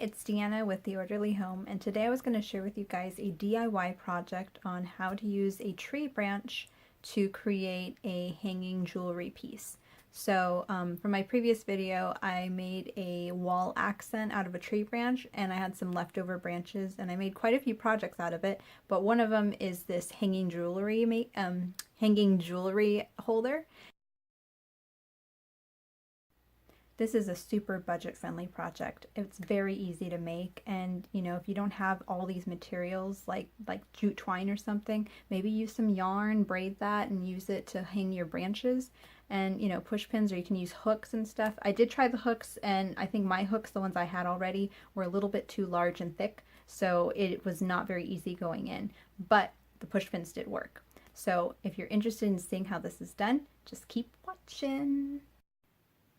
it's Deanna with The Orderly Home, and today I was going to share with you guys a DIY project on how to use a tree branch to create a hanging jewelry piece. So for my previous video, I made a wall accent out of a tree branch, and I had some leftover branches, and I made quite a few projects out of it, but one of them is this hanging jewelry holder. This is a super budget-friendly project. It's very easy to make, and you know, if you don't have all these materials like jute twine or something, maybe use some yarn, braid that, and use it to hang your branches. And you know, push pins, or you can use hooks and stuff. I did try the hooks, and I think my hooks, the ones I had already, were a little bit too large and thick, so it was not very easy going in. But the push pins did work. So if you're interested in seeing how this is done, just keep watching.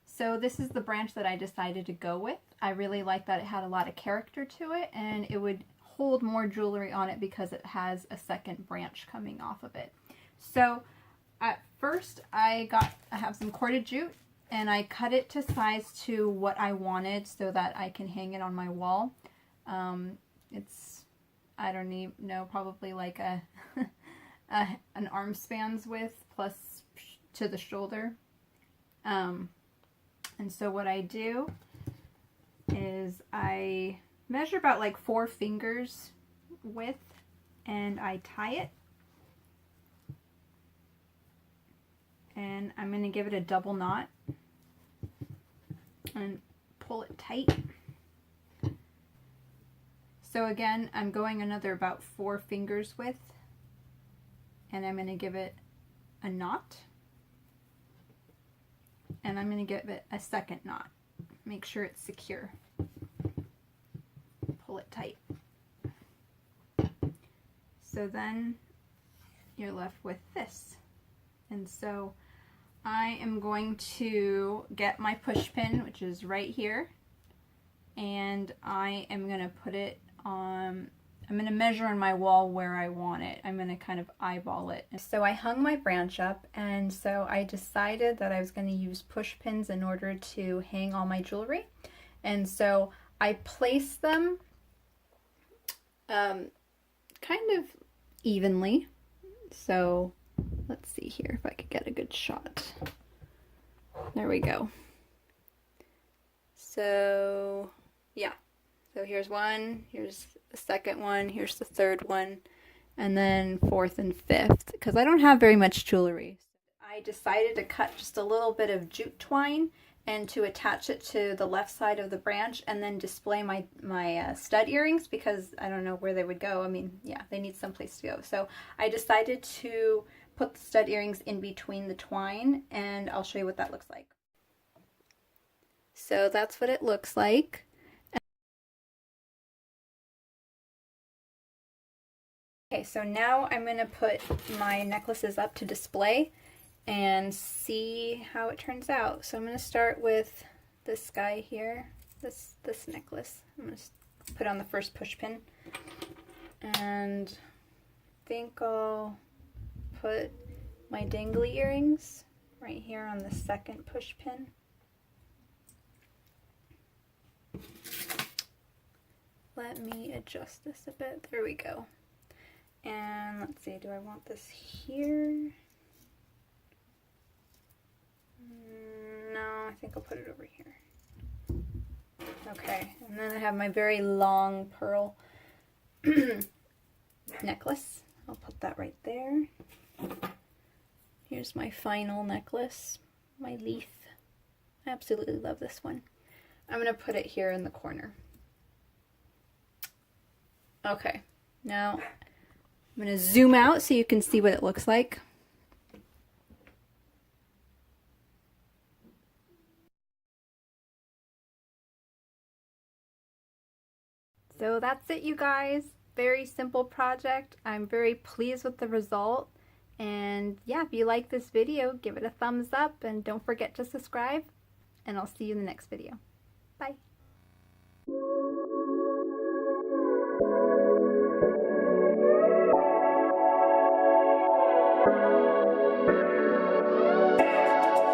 So this is the branch that I decided to go with. I really like that it had a lot of character to it, and it would hold more jewelry on it because it has a second branch coming off of it. So at first I have some corded jute, and I cut it to size to what I wanted so that I can hang it on my wall. It's, I don't even know, probably like an arm span's width plus to the shoulder. And so what I do is I measure about like 4 fingers width, and I tie it. And I'm going to give it a double knot and pull it tight. So again, I'm going another about 4 fingers width, and I'm going to give it a knot. And I'm going to give it a second knot. Make sure it's secure. Pull it tight. So then you're left with this. And so I am going to get my push pin, which is right here, and I am going to put it on, I'm going to measure on my wall where I want it. I'm going to kind of eyeball it. So I hung my branch up, and so I decided that I was going to use push pins in order to hang all my jewelry. And so I placed them kind of evenly. So let's see here if I could get a good shot. There we go. So yeah. So here's one, here's the second one, here's the third one, and then 4th and 5th, because I don't have very much jewelry. I decided to cut just a little bit of jute twine and to attach it to the left side of the branch, and then display my stud earrings, because I don't know where they would go. I mean, yeah, they need someplace to go. So I decided to put the stud earrings in between the twine, and I'll show you what that looks like. So that's what it looks like. Okay, so now I'm going to put my necklaces up to display and see how it turns out. So I'm going to start with this guy here, this necklace. I'm going to put on the first push pin, and I think I'll put my dangly earrings right here on the second push pin. Let me adjust this a bit. There we go. And let's see, do I want this here? No, I think I'll put it over here. Okay, and then I have my very long pearl necklace. I'll put that right there. Here's my final necklace, my leaf. I absolutely love this one. I'm going to put it here in the corner. Okay, now I'm going to zoom out so you can see what it looks like. So that's it, you guys. Very simple project. I'm very pleased with the result. And yeah, if you like this video, give it a thumbs up, and don't forget to subscribe, and I'll see you in the next video. Bye.